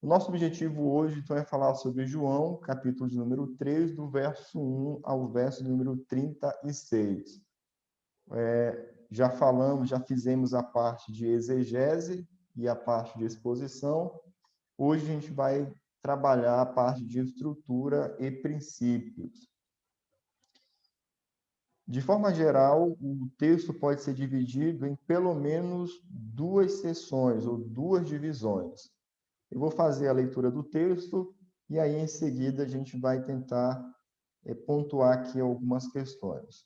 O nosso objetivo hoje, então, é falar sobre João, capítulo de número 3, do verso 1 ao verso número 36. Já fizemos a parte de exegese e a parte de exposição. Hoje a gente vai trabalhar a parte de estrutura e princípios. De forma geral, o texto pode ser dividido em pelo menos duas seções ou duas divisões. Eu vou fazer a leitura do texto e aí, em seguida, a gente vai tentar pontuar aqui algumas questões.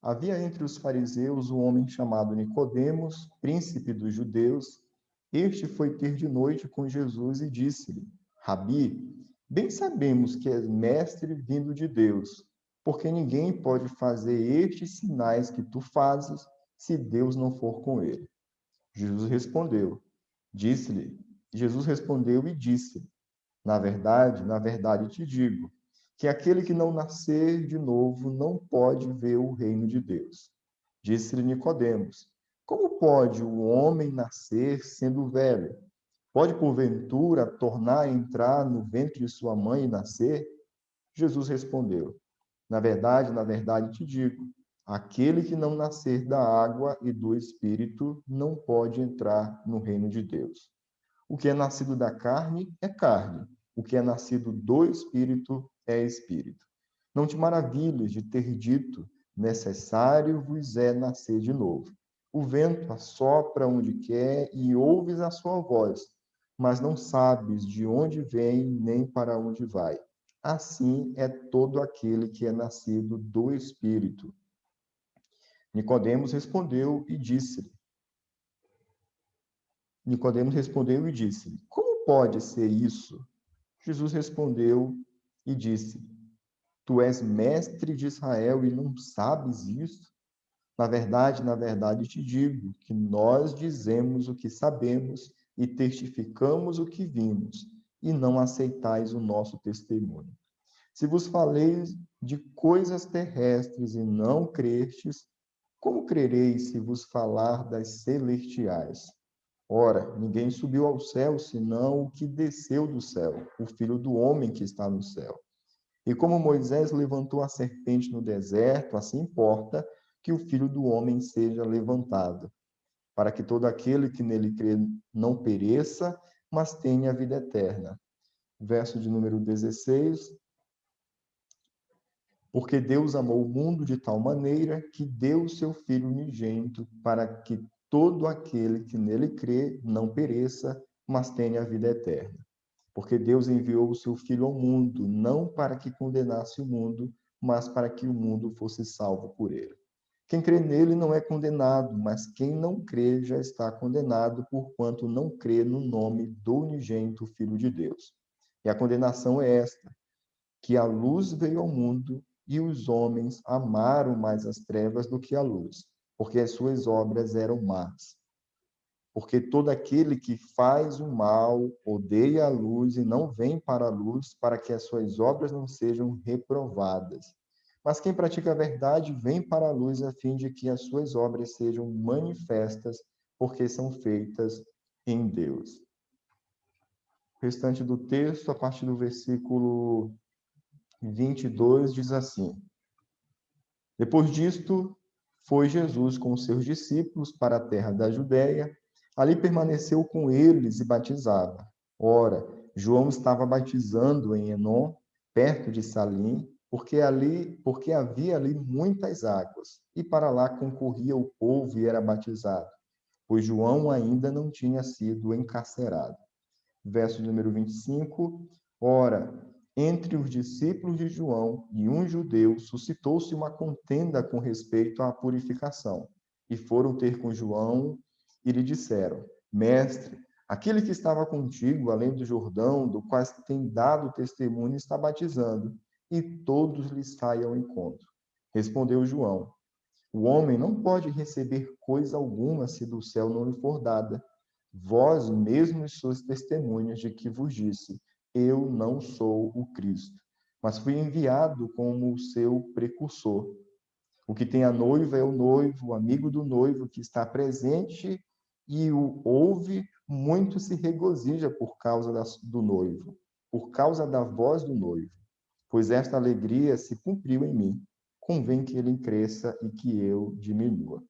Havia entre os fariseus um homem chamado Nicodemos, príncipe dos judeus. Este foi ter de noite com Jesus e disse-lhe: Rabi, bem sabemos que és mestre vindo de Deus, porque ninguém pode fazer estes sinais que tu fazes se Deus não for com ele. Jesus respondeu, disse-lhe, Jesus respondeu e disse: na verdade te digo, que aquele que não nascer de novo não pode ver o reino de Deus. Disse-lhe Nicodemos: Como pode o homem nascer sendo velho? Pode porventura tornar a entrar no ventre de sua mãe e nascer? Jesus respondeu: na verdade te digo, aquele que não nascer da água e do espírito não pode entrar no reino de Deus. O que é nascido da carne é carne, o que é nascido do espírito é espírito. Não te maravilhes de ter dito, necessário vos é nascer de novo. O vento assopra onde quer e ouves a sua voz, mas não sabes de onde vem nem para onde vai. Assim é todo aquele que é nascido do espírito. Nicodemos respondeu e disse-lhe: Como pode ser isso? Jesus respondeu e disse: Tu és mestre de Israel e não sabes isso? Na verdade te digo que nós dizemos o que sabemos e testificamos o que vimos, e não aceitais o nosso testemunho. Se vos falei de coisas terrestres e não crestes, como crereis se vos falar das celestiais? Ora, ninguém subiu ao céu senão o que desceu do céu, o Filho do homem que está no céu. E como Moisés levantou a serpente no deserto, assim importa que o Filho do homem seja levantado, para que todo aquele que nele crê não pereça, mas tenha a vida eterna. Verso de número 16. Porque Deus amou o mundo de tal maneira que deu o seu Filho unigênito para que todo aquele que nele crê não pereça, mas tenha a vida eterna. Porque Deus enviou o seu Filho ao mundo, não para que condenasse o mundo, mas para que o mundo fosse salvo por ele. Quem crê nele não é condenado, mas quem não crê já está condenado, porquanto não crê no nome do unigênito Filho de Deus. E a condenação é esta, que a luz veio ao mundo e os homens amaram mais as trevas do que a luz, porque as suas obras eram más. Porque todo aquele que faz o mal odeia a luz e não vem para a luz, para que as suas obras não sejam reprovadas. Mas quem pratica a verdade vem para a luz, a fim de que as suas obras sejam manifestas, porque são feitas em Deus. O restante do texto, a partir do versículo 22, diz assim: Depois disto, foi Jesus com os seus discípulos para a terra da Judéia. Ali permaneceu com eles e batizava. Ora, João estava batizando em Enom, perto de Salim, porque havia ali muitas águas, e para lá concorria o povo e era batizado, pois João ainda não tinha sido encarcerado. Verso número 25. Ora, entre os discípulos de João e um judeu suscitou-se uma contenda com respeito à purificação. E foram ter com João e lhe disseram: Mestre, aquele que estava contigo além do Jordão, do qual tem dado testemunho, está batizando, e todos lhe saem ao encontro. Respondeu João: O homem não pode receber coisa alguma se do céu não lhe for dada. Vós mesmos sois testemunhas de que vos disse: Eu não sou o Cristo, mas fui enviado como o seu precursor. O que tem a noiva é o noivo, o amigo do noivo que está presente e o ouve, muito se regozija por causa do noivo, por causa da voz do noivo, pois esta alegria se cumpriu em mim. Convém que ele cresça e que eu diminua.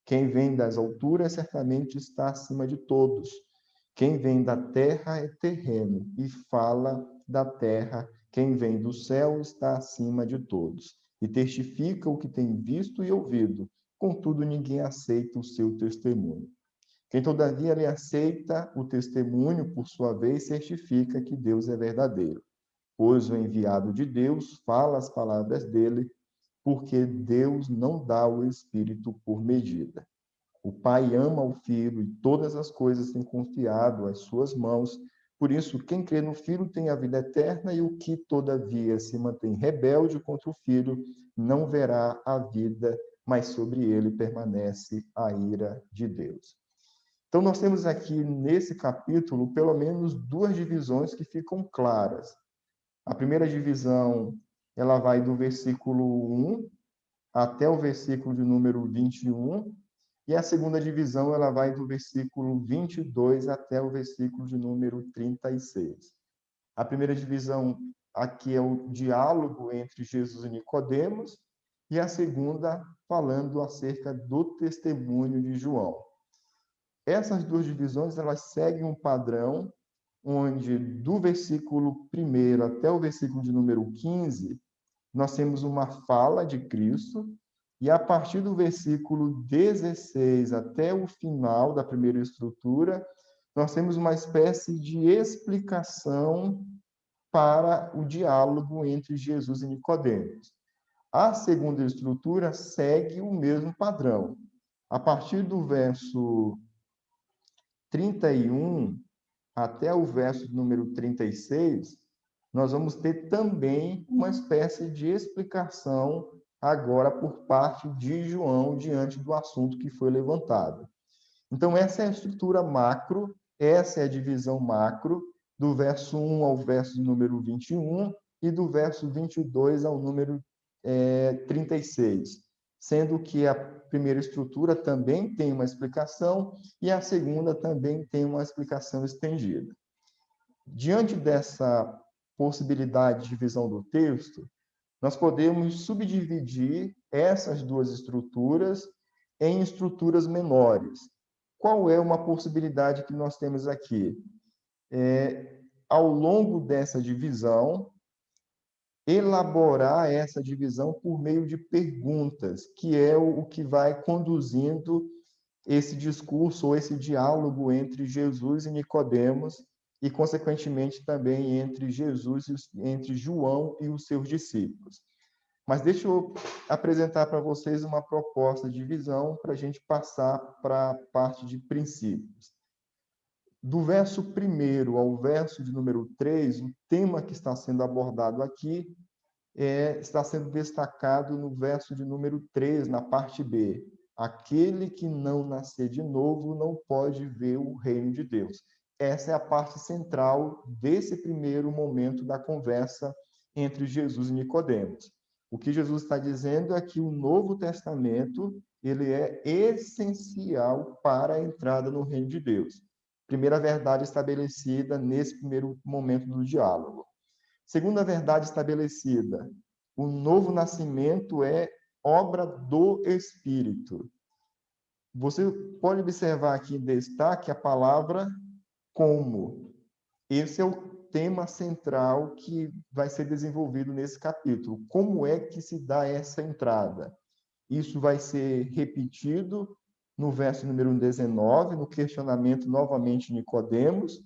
Quem vem das alturas certamente está acima de todos. Quem vem da terra é terreno e fala da terra. Quem vem do céu está acima de todos e testifica o que tem visto e ouvido. Contudo, ninguém aceita o seu testemunho. Quem, todavia, lhe aceita o testemunho, por sua vez, certifica que Deus é verdadeiro, pois o enviado de Deus fala as palavras dele, porque Deus não dá o Espírito por medida. O Pai ama o Filho e todas as coisas tem confiado às suas mãos. Por isso, quem crê no Filho tem a vida eterna, e o que, todavia, se mantém rebelde contra o Filho não verá a vida, mas sobre ele permanece a ira de Deus. Então, nós temos aqui, nesse capítulo, pelo menos duas divisões que ficam claras. A primeira divisão, ela vai do versículo 1 até o versículo de número 21, e a segunda divisão, ela vai do versículo 22 até o versículo de número 36. A primeira divisão aqui é o diálogo entre Jesus e Nicodemos, e a segunda falando acerca do testemunho de João. Essas duas divisões, elas seguem um padrão onde do versículo 1 até o versículo de número 15, nós temos uma fala de Cristo, e a partir do versículo 16 até o final da primeira estrutura, nós temos uma espécie de explicação para o diálogo entre Jesus e Nicodemos. A segunda estrutura segue o mesmo padrão. A partir do verso 31 até o verso número 36, nós vamos ter também uma espécie de explicação agora por parte de João diante do assunto que foi levantado. Então, essa é a estrutura macro, essa é a divisão macro, do verso 1 ao verso número 21 e do verso 22 ao número 36, sendo que a primeira estrutura também tem uma explicação e a segunda também tem uma explicação estendida. Diante dessa possibilidade de divisão do texto, nós podemos subdividir essas duas estruturas em estruturas menores. Qual é uma possibilidade que nós temos aqui? Ao longo dessa divisão, elaborar essa divisão por meio de perguntas, que é o que vai conduzindo esse discurso ou esse diálogo entre Jesus e Nicodemos e, consequentemente, também entre entre João e os seus discípulos. Mas deixa eu apresentar para vocês uma proposta de visão para a gente passar para a parte de princípios. Do verso 1 ao verso de número 3, o tema que está sendo abordado aqui está sendo destacado no verso de número 3, na parte B. Aquele que não nascer de novo não pode ver o reino de Deus. Essa é a parte central desse primeiro momento da conversa entre Jesus e Nicodemos. O que Jesus está dizendo é que o Novo Testamento ele é essencial para a entrada no reino de Deus. Primeira verdade estabelecida nesse primeiro momento do diálogo. Segunda verdade estabelecida, o novo nascimento é obra do Espírito. Você pode observar aqui em destaque a palavra como. Esse é o tema central que vai ser desenvolvido nesse capítulo. Como é que se dá essa entrada? Isso vai ser repetido no verso número 19, no questionamento novamente de Nicodemos,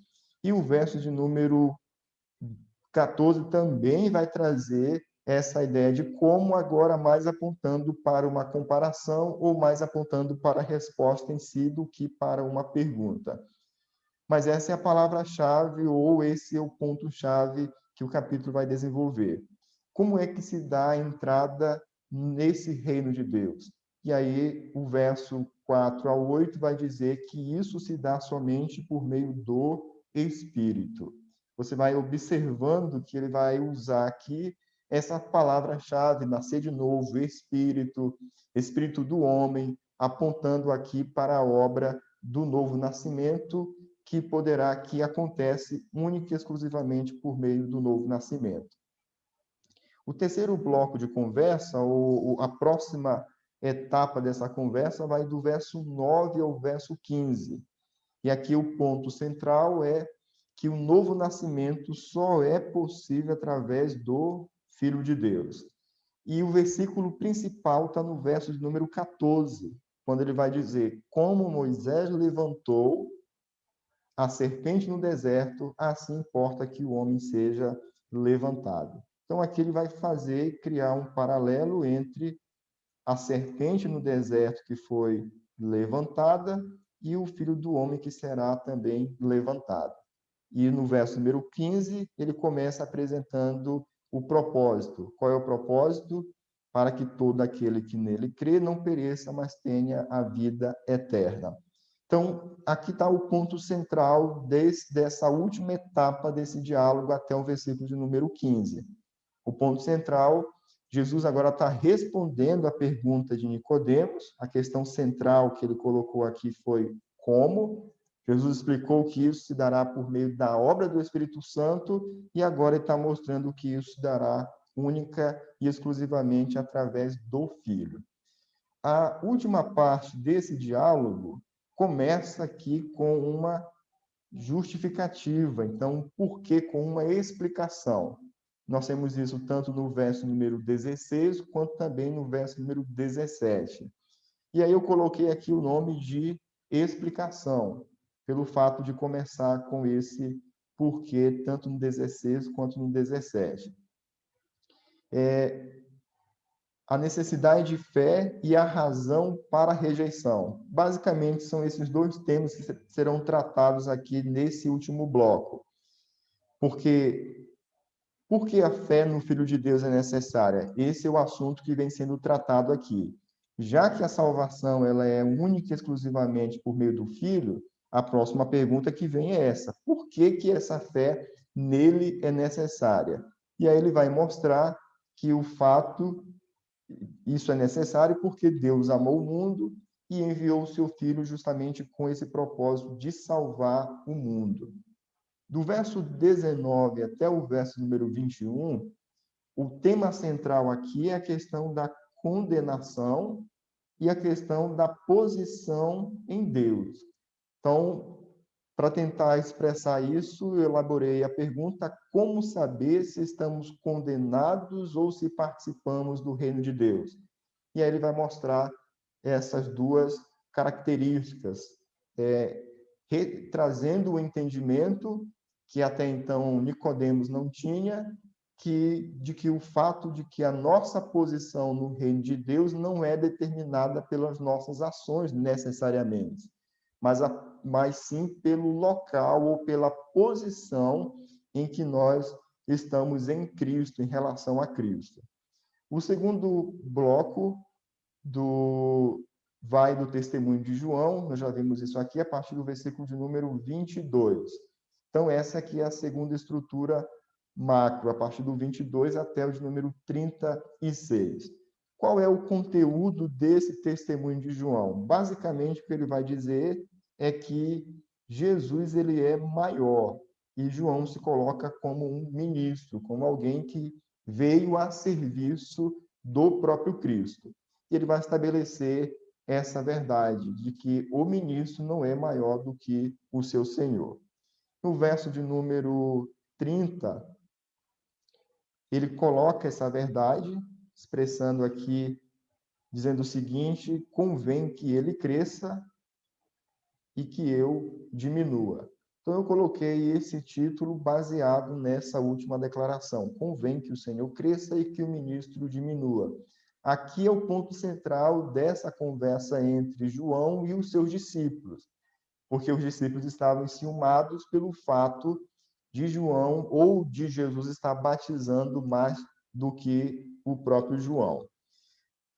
e o verso de número 14 também vai trazer essa ideia de como, agora mais apontando para uma comparação ou mais apontando para a resposta em si do que para uma pergunta. Mas essa é a palavra-chave ou esse é o ponto-chave que o capítulo vai desenvolver. Como é que se dá a entrada nesse reino de Deus? E aí o verso 4 ao 8 vai dizer que isso se dá somente por meio do Espírito. Você vai observando que ele vai usar aqui essa palavra-chave, nascer de novo, espírito, espírito do homem, apontando aqui para a obra do novo nascimento, que acontece única e exclusivamente por meio do novo nascimento. O terceiro bloco de conversa, ou a próxima etapa dessa conversa, vai do verso 9 ao verso 15. E aqui o ponto central é que o novo nascimento só é possível através do Filho de Deus. E o versículo principal está no verso de número 14, quando ele vai dizer: como Moisés levantou a serpente no deserto, assim importa que o homem seja levantado. Então, aqui ele vai criar um paralelo entre a serpente no deserto que foi levantada e o filho do homem que será também levantado. E no verso número 15, ele começa apresentando o propósito. Qual é o propósito? Para que todo aquele que nele crê não pereça, mas tenha a vida eterna. Então, aqui está o ponto central dessa última etapa desse diálogo até o versículo de número 15. O ponto central, Jesus agora está respondendo à pergunta de Nicodemos. A questão central que ele colocou aqui foi como. Jesus explicou que isso se dará por meio da obra do Espírito Santo e agora ele está mostrando que isso se dará única e exclusivamente através do Filho. A última parte desse diálogo começa aqui com uma justificativa. Então, por que com uma explicação? Nós temos isso tanto no verso número 16, quanto também no verso número 17. E aí eu coloquei aqui o nome de explicação, pelo fato de começar com esse porquê, tanto no 16 quanto no 17. A necessidade de fé e a razão para a rejeição. Basicamente, são esses dois temas que serão tratados aqui nesse último bloco. Por que a fé no Filho de Deus é necessária? Esse é o assunto que vem sendo tratado aqui. Já que a salvação ela é única e exclusivamente por meio do Filho, a próxima pergunta que vem é essa: por que essa fé nele é necessária? E aí ele vai mostrar que isso é necessário porque Deus amou o mundo e enviou o seu Filho justamente com esse propósito de salvar o mundo. Do verso 19 até o verso número 21, o tema central aqui é a questão da condenação e a questão da posição em Deus. Então, para tentar expressar isso, eu elaborei a pergunta: como saber se estamos condenados ou se participamos do reino de Deus? E aí ele vai mostrar essas duas características, trazendo o entendimento que até então Nicodemos não tinha, de que o fato de que a nossa posição no reino de Deus não é determinada pelas nossas ações necessariamente, mas sim pelo local ou pela posição em que nós estamos em Cristo, em relação a Cristo. O segundo bloco vai do testemunho de João, nós já vimos isso aqui a partir do versículo de número 22. Então, essa aqui é a segunda estrutura macro, a partir do 22 até o de número 36. Qual é o conteúdo desse testemunho de João? Basicamente, o que ele vai dizer é que Jesus ele é maior e João se coloca como um ministro, como alguém que veio a serviço do próprio Cristo. E ele vai estabelecer essa verdade de que o ministro não é maior do que o seu Senhor. No verso de número 30, ele coloca essa verdade, expressando aqui, dizendo o seguinte: convém que ele cresça e que eu diminua. Então, eu coloquei esse título baseado nessa última declaração: convém que o Senhor cresça e que o ministro diminua. Aqui é o ponto central dessa conversa entre João e os seus discípulos, porque os discípulos estavam enciumados pelo fato de João ou de Jesus estar batizando mais do que o próprio João.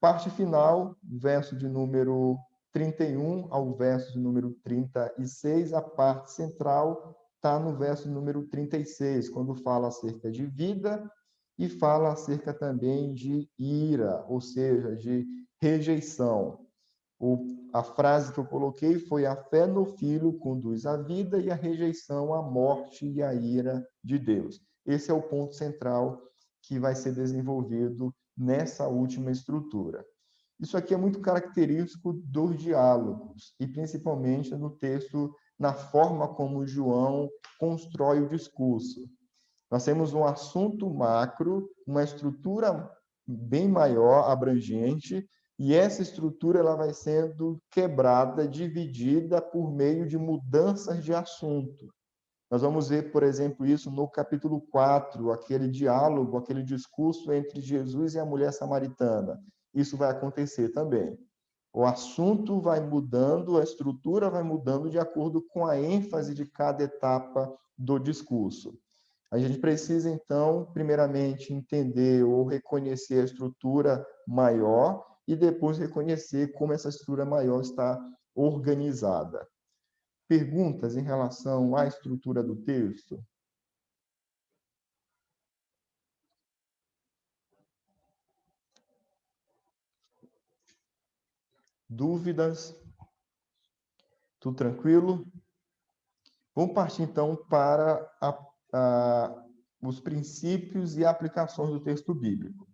Parte final, verso de número 31 ao verso de número 36, a parte central está no verso número 36, quando fala acerca de vida e fala acerca também de ira, ou seja, de rejeição. A frase que eu coloquei foi: a fé no Filho conduz à vida e a rejeição à morte e à ira de Deus. Esse é o ponto central que vai ser desenvolvido nessa última estrutura. Isso aqui é muito característico dos diálogos, e principalmente no texto, na forma como João constrói o discurso. Nós temos um assunto macro, uma estrutura bem maior, abrangente, e essa estrutura ela vai sendo quebrada, dividida por meio de mudanças de assunto. Nós vamos ver, por exemplo, isso no capítulo 4, aquele diálogo, aquele discurso entre Jesus e a mulher samaritana. Isso vai acontecer também. O assunto vai mudando, a estrutura vai mudando de acordo com a ênfase de cada etapa do discurso. A gente precisa, então, primeiramente, entender ou reconhecer a estrutura maior e depois reconhecer como essa estrutura maior está organizada. Perguntas em relação à estrutura do texto? Dúvidas? Tudo tranquilo? Vamos partir, então, para os princípios e aplicações do texto bíblico.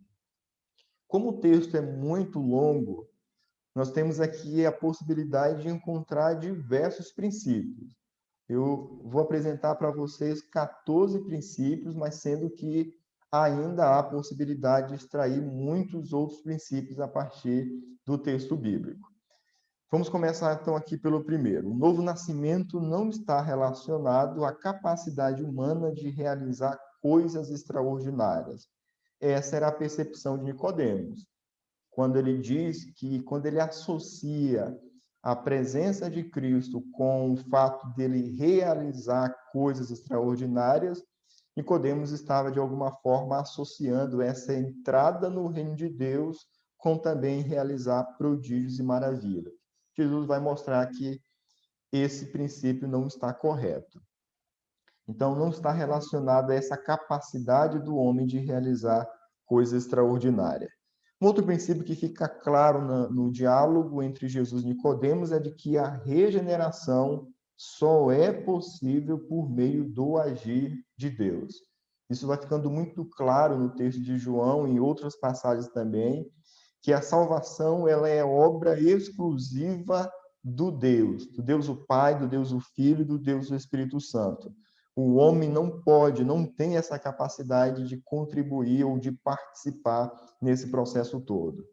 Como o texto é muito longo, nós temos aqui a possibilidade de encontrar diversos princípios. Eu vou apresentar para vocês 14 princípios, mas sendo que ainda há possibilidade de extrair muitos outros princípios a partir do texto bíblico. Vamos começar, então, aqui pelo primeiro. O novo nascimento não está relacionado à capacidade humana de realizar coisas extraordinárias. Essa era a percepção de Nicodemos, quando ele diz que, quando ele associa a presença de Cristo com o fato dele realizar coisas extraordinárias, Nicodemos estava, de alguma forma, associando essa entrada no reino de Deus com também realizar prodígios e maravilhas. Jesus vai mostrar que esse princípio não está correto. Então, não está relacionado a essa capacidade do homem de realizar coisas extraordinárias. Um outro princípio que fica claro no diálogo entre Jesus e Nicodemos é de que a regeneração só é possível por meio do agir de Deus. Isso vai ficando muito claro no texto de João e em outras passagens também, que a salvação ela é obra exclusiva do Deus o Pai, do Deus o Filho e do Deus o Espírito Santo. O homem não pode, não tem essa capacidade de contribuir ou de participar nesse processo todo.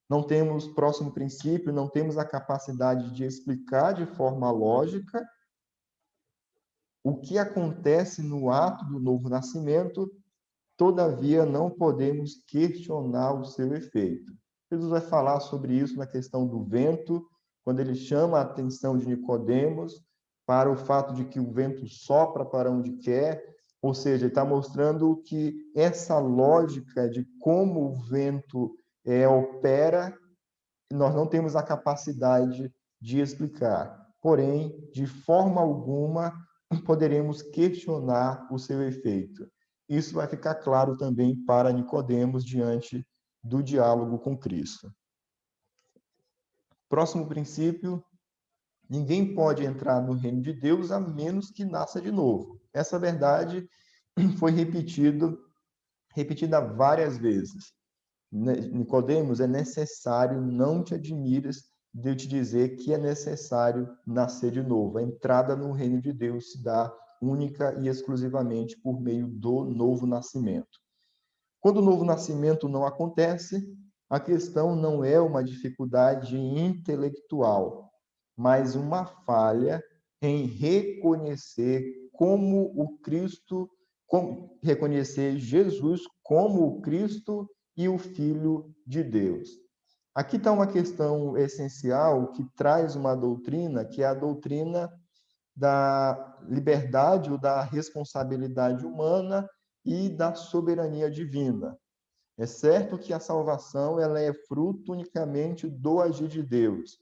Não temos, próximo princípio, não temos a capacidade de explicar de forma lógica o que acontece no ato do novo nascimento, todavia não podemos questionar o seu efeito. Jesus vai falar sobre isso na questão do vento, quando ele chama a atenção de Nicodemos para o fato de que o vento sopra para onde quer, ou seja, ele está mostrando que essa lógica de como o vento opera, nós não temos a capacidade de explicar. Porém, de forma alguma, poderemos questionar o seu efeito. Isso vai ficar claro também para Nicodemos diante do diálogo com Cristo. Próximo princípio: ninguém pode entrar no reino de Deus a menos que nasça de novo. Essa verdade foi repetida várias vezes. Nicodemos, é necessário, não te admires de eu te dizer que é necessário nascer de novo. A entrada no reino de Deus se dá única e exclusivamente por meio do novo nascimento. Quando o novo nascimento não acontece, a questão não é uma dificuldade intelectual, mas uma falha em reconhecer reconhecer Jesus como o Cristo e o Filho de Deus. Aqui está uma questão essencial que traz uma doutrina, que é a doutrina da liberdade ou da responsabilidade humana e da soberania divina. É certo que a salvação ela é fruto unicamente do agir de Deus,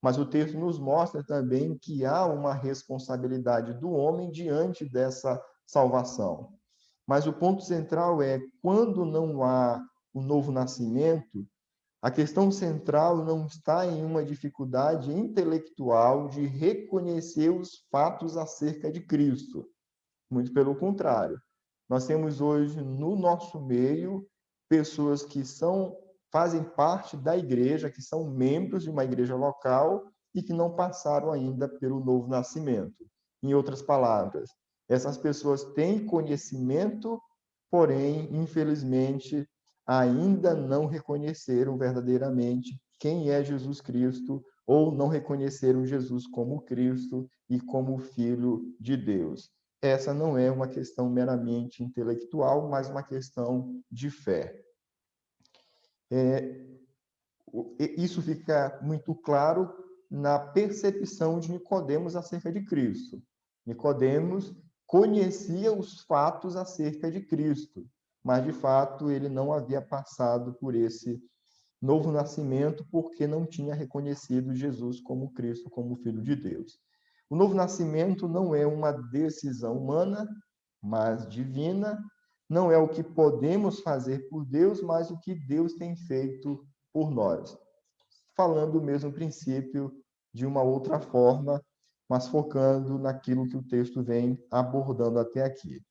mas o texto nos mostra também que há uma responsabilidade do homem diante dessa salvação. Mas o ponto central é, quando não há o novo nascimento, a questão central não está em uma dificuldade intelectual de reconhecer os fatos acerca de Cristo. Muito pelo contrário. Nós temos hoje no nosso meio pessoas que fazem parte da igreja, que são membros de uma igreja local e que não passaram ainda pelo novo nascimento. Em outras palavras, essas pessoas têm conhecimento, porém, infelizmente, ainda não reconheceram verdadeiramente quem é Jesus Cristo ou não reconheceram Jesus como Cristo e como Filho de Deus. Essa não é uma questão meramente intelectual, mas uma questão de fé. Isso fica muito claro na percepção de Nicodemos acerca de Cristo. Nicodemos conhecia os fatos acerca de Cristo, mas de fato ele não havia passado por esse novo nascimento porque não tinha reconhecido Jesus como Cristo, como Filho de Deus. O novo nascimento não é uma decisão humana, mas divina, não é o que podemos fazer por Deus, mas o que Deus tem feito por nós. Falando o mesmo princípio de uma outra forma, mas focando naquilo que o texto vem abordando até aqui.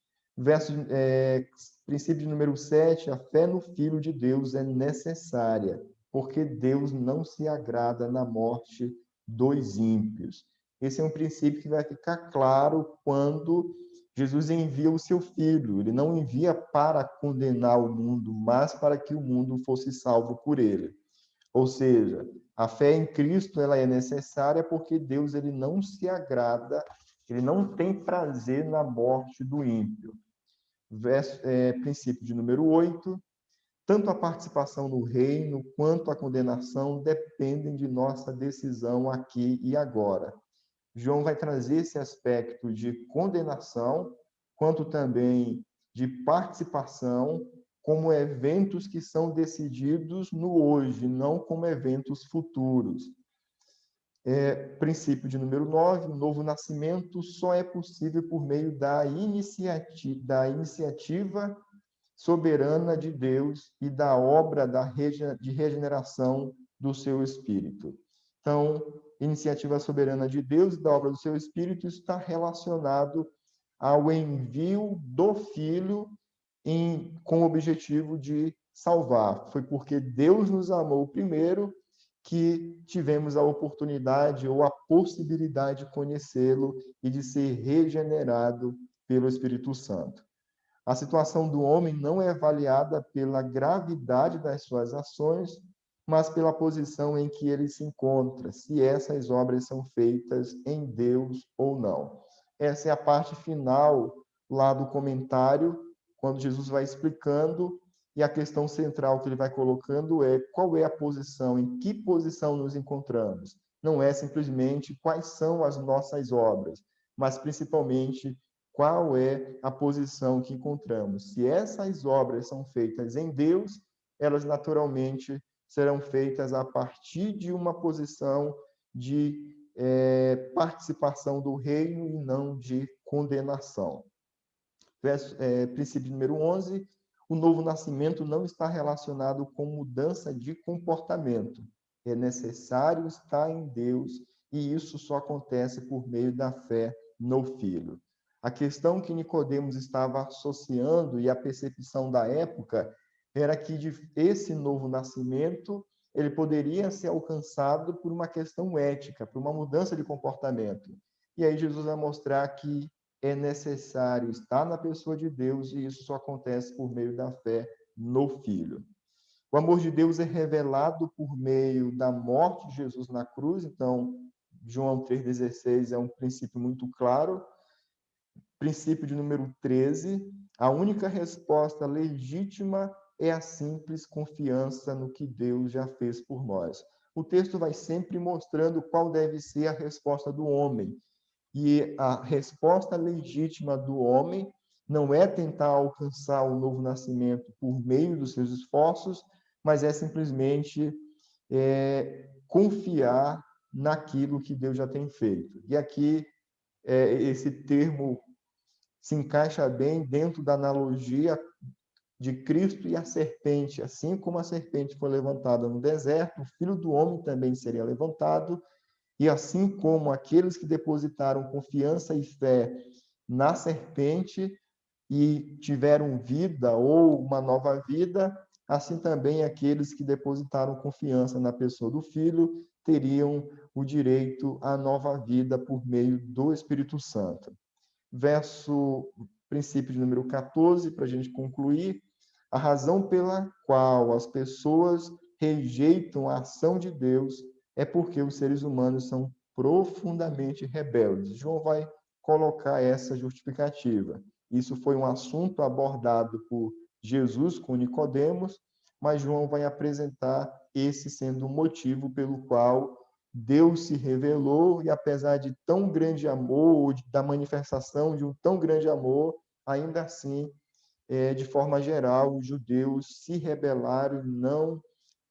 Princípio número 7, a fé no Filho de Deus é necessária, porque Deus não se agrada na morte dos ímpios. Esse é um princípio que vai ficar claro quando Jesus envia o seu Filho. Ele não envia para condenar o mundo, mas para que o mundo fosse salvo por ele. Ou seja, a fé em Cristo ela é necessária porque Deus ele não se agrada, ele não tem prazer na morte do ímpio. Princípio de número 8, tanto a participação no reino quanto a condenação dependem de nossa decisão aqui e agora. João vai trazer esse aspecto de condenação, quanto também de participação, como eventos que são decididos no hoje, não como eventos futuros. Princípio de número 9, o novo nascimento só é possível por meio da iniciativa soberana de Deus e da obra de regeneração do seu Espírito. Então, iniciativa soberana de Deus e da obra do seu Espírito está relacionado ao envio do Filho com o objetivo de salvar. Foi porque Deus nos amou primeiro que tivemos a oportunidade ou a possibilidade de conhecê-lo e de ser regenerado pelo Espírito Santo. A situação do homem não é avaliada pela gravidade das suas ações, mas pela posição em que ele se encontra, se essas obras são feitas em Deus ou não. Essa é a parte final lá do comentário, quando Jesus vai explicando, e a questão central que ele vai colocando é qual é a posição, em que posição nos encontramos. Não é simplesmente quais são as nossas obras, mas principalmente qual é a posição que encontramos. Se essas obras são feitas em Deus, elas naturalmente serão feitas a partir de uma posição de participação do reino e não de condenação. Princípio número 11, o novo nascimento não está relacionado com mudança de comportamento. É necessário estar em Deus e isso só acontece por meio da fé no Filho. A questão que Nicodemos estava associando e a percepção da época era que esse novo nascimento ele poderia ser alcançado por uma questão ética, por uma mudança de comportamento. E aí Jesus vai mostrar que é necessário estar na pessoa de Deus e isso só acontece por meio da fé no Filho. O amor de Deus é revelado por meio da morte de Jesus na cruz, então João 3,16 é um princípio muito claro. Princípio de número 13, a única resposta legítima é a simples confiança no que Deus já fez por nós. O texto vai sempre mostrando qual deve ser a resposta do homem. E a resposta legítima do homem não é tentar alcançar o novo nascimento por meio dos seus esforços, mas é simplesmente confiar naquilo que Deus já tem feito. E aqui, esse termo se encaixa bem dentro da analogia de Cristo e a serpente. Assim como a serpente foi levantada no deserto, o Filho do Homem também seria levantado, e assim como aqueles que depositaram confiança e fé na serpente e tiveram vida ou uma nova vida, assim também aqueles que depositaram confiança na pessoa do Filho teriam o direito à nova vida por meio do Espírito Santo. Princípio de número 14, para a gente concluir, a razão pela qual as pessoas rejeitam a ação de Deus é porque os seres humanos são profundamente rebeldes. João vai colocar essa justificativa. Isso foi um assunto abordado por Jesus com Nicodemos, mas João vai apresentar esse sendo o motivo pelo qual Deus se revelou e, apesar de tão grande amor, da manifestação de um tão grande amor, ainda assim, de forma geral, os judeus se rebelaram e não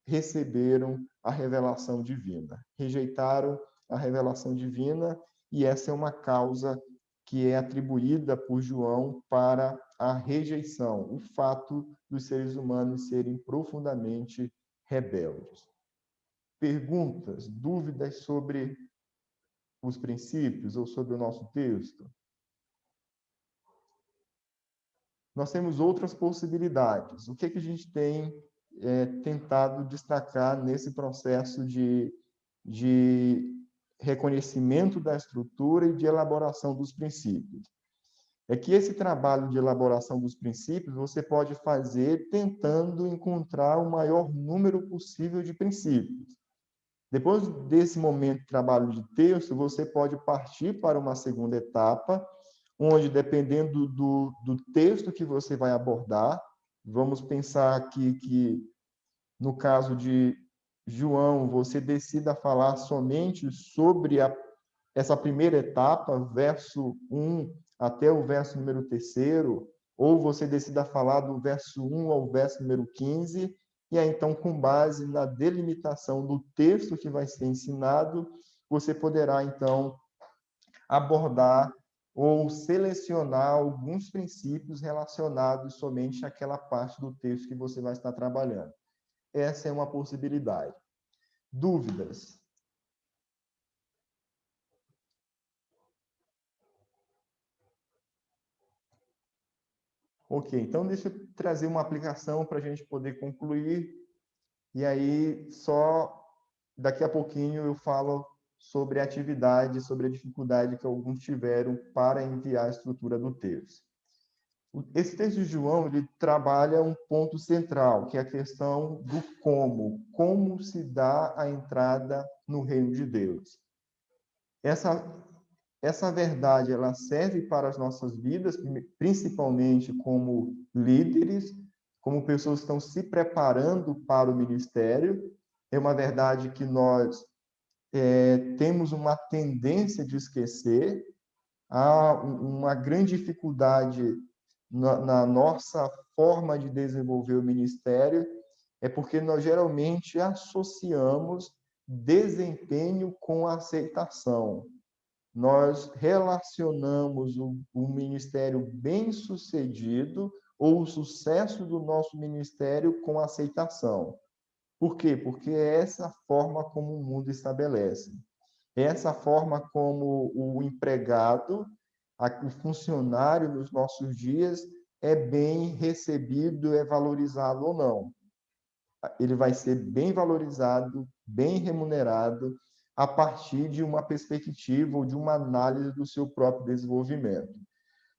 receberam a revelação divina. Rejeitaram a revelação divina, e essa é uma causa que é atribuída por João para a rejeição, o fato dos seres humanos serem profundamente rebeldes. Perguntas, dúvidas sobre os princípios ou sobre o nosso texto? Nós temos outras possibilidades. O que a gente tem tentado destacar nesse processo de reconhecimento da estrutura e de elaboração dos princípios? É que esse trabalho de elaboração dos princípios você pode fazer tentando encontrar o maior número possível de princípios. Depois desse momento de trabalho de texto, você pode partir para uma segunda etapa, onde, dependendo do texto que você vai abordar, vamos pensar aqui que, no caso de João, você decida falar somente sobre essa primeira etapa, verso 1 até o verso número 3º, ou você decida falar do verso 1 ao verso número 15, e aí, então, com base na delimitação do texto que vai ser ensinado, você poderá, então, abordar ou selecionar alguns princípios relacionados somente àquela parte do texto que você vai estar trabalhando. Essa é uma possibilidade. Dúvidas? Ok, então deixa eu trazer uma aplicação para a gente poder concluir, e aí só daqui a pouquinho eu falo sobre a atividade, sobre a dificuldade que alguns tiveram para enviar a estrutura do texto. Esse texto de João, ele trabalha um ponto central, que é a questão do como se dá a entrada no reino de Deus. Essa verdade, ela serve para as nossas vidas, principalmente como líderes, como pessoas que estão se preparando para o ministério. É uma verdade que nós temos uma tendência de esquecer. Há uma grande dificuldade na nossa forma de desenvolver o ministério, é porque nós geralmente associamos desempenho com aceitação. Nós relacionamos o ministério bem-sucedido ou o sucesso do nosso ministério com aceitação. Por quê? Porque é essa forma como o mundo estabelece. É essa forma como o empregado, o funcionário nos nossos dias, é bem recebido, é valorizado ou não. Ele vai ser bem valorizado, bem remunerado, a partir de uma perspectiva ou de uma análise do seu próprio desenvolvimento.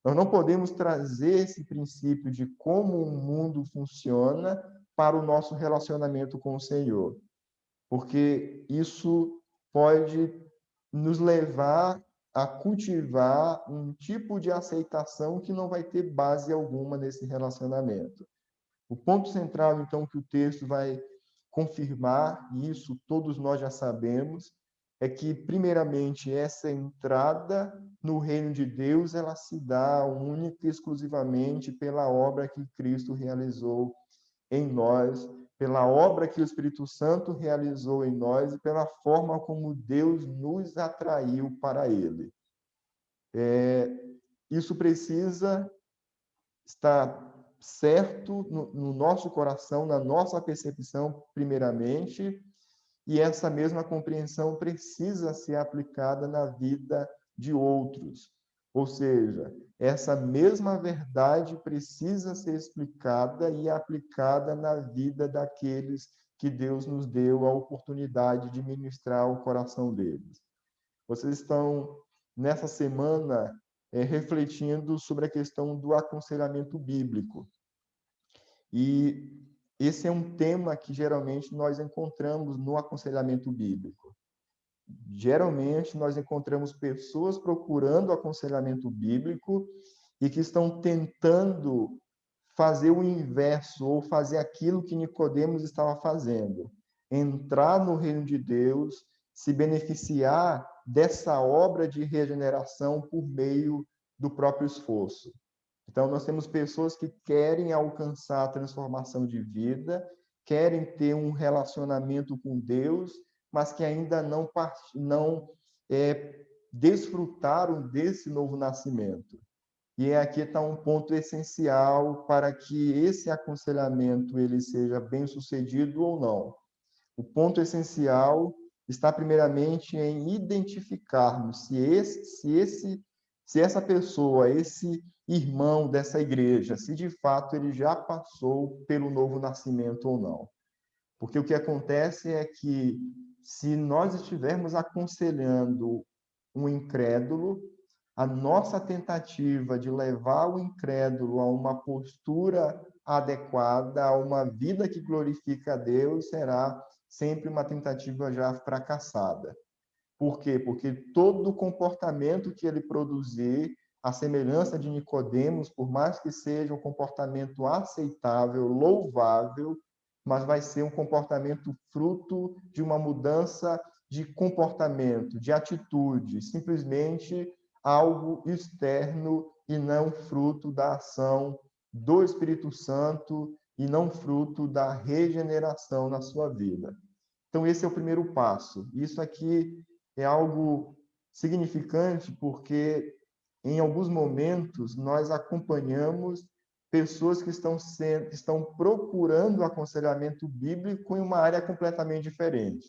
Nós não podemos trazer esse princípio de como o mundo funciona para o nosso relacionamento com o Senhor, porque isso pode nos levar a cultivar um tipo de aceitação que não vai ter base alguma nesse relacionamento. O ponto central, então, que o texto vai confirmar, e isso todos nós já sabemos, é que, primeiramente, essa entrada no reino de Deus, ela se dá única e exclusivamente pela obra que Cristo realizou em nós, pela obra que o Espírito Santo realizou em nós e pela forma como Deus nos atraiu para Ele. isso precisa estar certo no nosso coração, na nossa percepção, primeiramente, e essa mesma compreensão precisa ser aplicada na vida de outros. Ou seja, essa mesma verdade precisa ser explicada e aplicada na vida daqueles que Deus nos deu a oportunidade de ministrar o coração deles. Vocês estão, nessa semana, refletindo sobre a questão do aconselhamento bíblico. E esse é um tema que geralmente nós encontramos no aconselhamento bíblico. Geralmente nós encontramos pessoas procurando aconselhamento bíblico e que estão tentando fazer o inverso ou fazer aquilo que Nicodemos estava fazendo, entrar no reino de Deus, se beneficiar dessa obra de regeneração por meio do próprio esforço. Então, nós temos pessoas que querem alcançar a transformação de vida, querem ter um relacionamento com Deus, mas que ainda não desfrutaram desse novo nascimento. E aqui está um ponto essencial para que esse aconselhamento ele seja bem sucedido ou não. O ponto essencial está primeiramente em identificarmos se essa pessoa, esse irmão dessa igreja, se de fato ele já passou pelo novo nascimento ou não. Porque o que acontece é que se nós estivermos aconselhando um incrédulo, a nossa tentativa de levar o incrédulo a uma postura adequada, a uma vida que glorifica a Deus, será sempre uma tentativa já fracassada. Por quê? Porque todo o comportamento que ele produzir, a semelhança de Nicodemos, por mais que seja um comportamento aceitável, louvável, mas vai ser um comportamento fruto de uma mudança de comportamento, de atitude, simplesmente algo externo e não fruto da ação do Espírito Santo e não fruto da regeneração na sua vida. Então, esse é o primeiro passo. Isso aqui é algo significante porque, em alguns momentos, nós acompanhamos pessoas que estão procurando aconselhamento bíblico em uma área completamente diferente.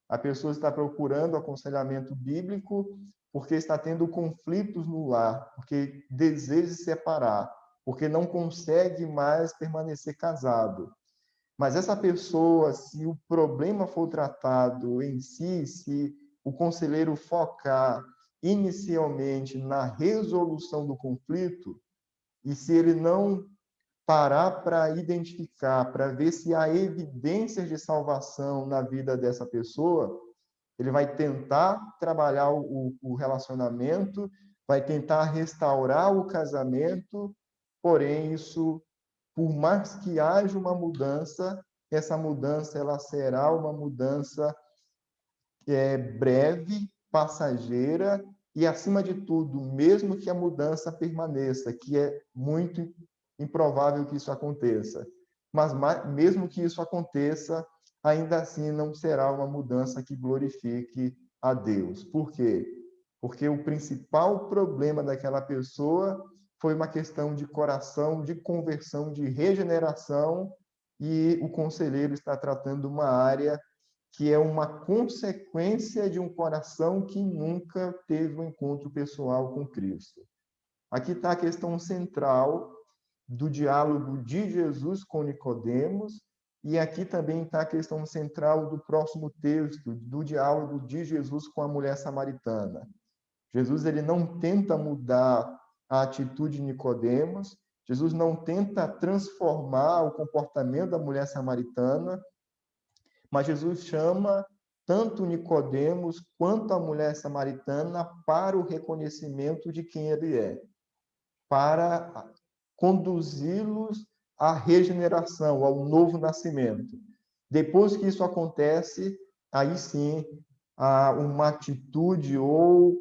A pessoa está procurando aconselhamento bíblico porque está tendo conflitos no lar, porque deseja se separar, porque não consegue mais permanecer casado. Mas essa pessoa, se o problema for tratado em si, se o conselheiro focar inicialmente na resolução do conflito, e se ele não parar para identificar, para ver se há evidências de salvação na vida dessa pessoa, ele vai tentar trabalhar o relacionamento, vai tentar restaurar o casamento, porém isso, por mais que haja uma mudança, essa mudança ela será uma mudança breve, passageira e, acima de tudo, mesmo que a mudança permaneça, que é muito improvável que isso aconteça, mas mesmo que isso aconteça, ainda assim não será uma mudança que glorifique a Deus. Por quê? Porque o principal problema daquela pessoa foi uma questão de coração, de conversão, de regeneração, e o conselheiro está tratando uma área que é uma consequência de um coração que nunca teve um encontro pessoal com Cristo. Aqui está a questão central do diálogo de Jesus com Nicodemos, e aqui também está a questão central do próximo texto, do diálogo de Jesus com a mulher samaritana. Jesus ele não tenta mudar a atitude de Nicodemos, Jesus não tenta transformar o comportamento da mulher samaritana, mas Jesus chama tanto Nicodemos quanto a mulher samaritana para o reconhecimento de quem ele é, para conduzi-los à regeneração, ao novo nascimento. Depois que isso acontece, aí sim, há uma atitude ou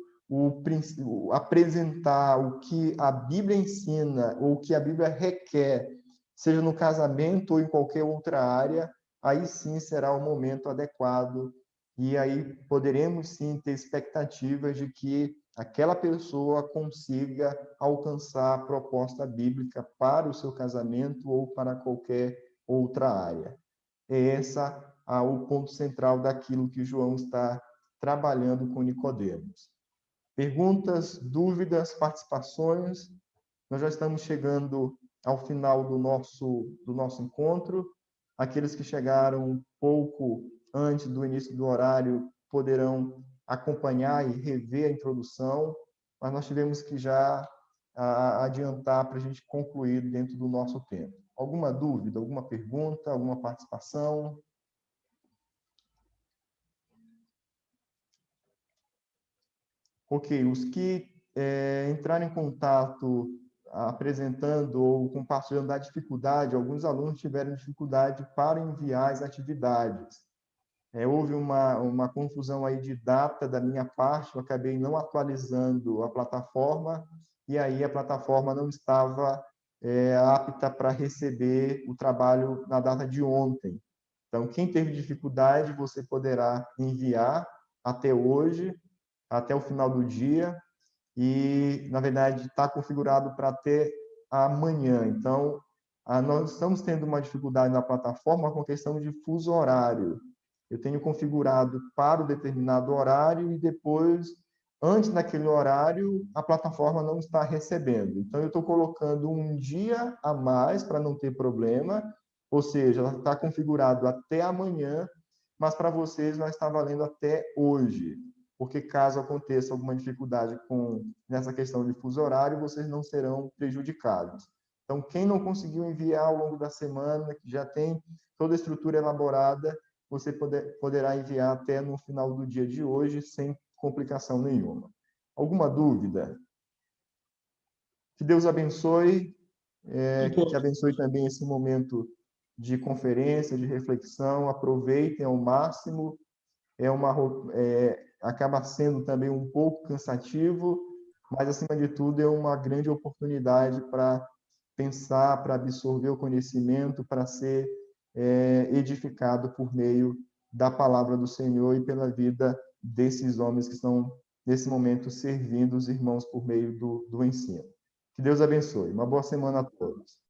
apresentar o que a Bíblia ensina ou o que a Bíblia requer, seja no casamento ou em qualquer outra área, aí sim será o momento adequado e aí poderemos sim ter expectativas de que aquela pessoa consiga alcançar a proposta bíblica para o seu casamento ou para qualquer outra área. É essa o ponto central daquilo que João está trabalhando com Nicodemos. Perguntas, dúvidas, participações? Nós já estamos chegando ao final do nosso encontro. Aqueles que chegaram um pouco antes do início do horário poderão acompanhar e rever a introdução, mas nós tivemos que já adiantar para a gente concluir dentro do nosso tempo. Alguma dúvida, alguma pergunta, alguma participação? Ok, os que entraram em contato apresentando ou compartilhando da dificuldade, alguns alunos tiveram dificuldade para enviar as atividades. Houve uma confusão aí de data da minha parte, eu acabei não atualizando a plataforma, e aí a plataforma não estava apta para receber o trabalho na data de ontem. Então, quem teve dificuldade, você poderá enviar até hoje, até o final do dia, e, na verdade, está configurado para até amanhã. Então, nós estamos tendo uma dificuldade na plataforma com questão de fuso horário. Eu tenho configurado para o determinado horário e depois, antes daquele horário, a plataforma não está recebendo. Então, eu estou colocando um dia a mais para não ter problema, ou seja, ela está configurado até amanhã, mas para vocês vai estar valendo até hoje, porque caso aconteça alguma dificuldade nessa questão de fuso horário, vocês não serão prejudicados. Então, quem não conseguiu enviar ao longo da semana, que já tem toda a estrutura elaborada, você poderá enviar até no final do dia de hoje, sem complicação nenhuma. Alguma dúvida? Que Deus abençoe, que abençoe também esse momento de conferência, de reflexão. Aproveitem ao máximo. Acaba sendo também um pouco cansativo, mas, acima de tudo, é uma grande oportunidade para pensar, para absorver o conhecimento, para ser edificado por meio da palavra do Senhor e pela vida desses homens que estão, nesse momento, servindo os irmãos por meio do ensino. Que Deus abençoe. Uma boa semana a todos.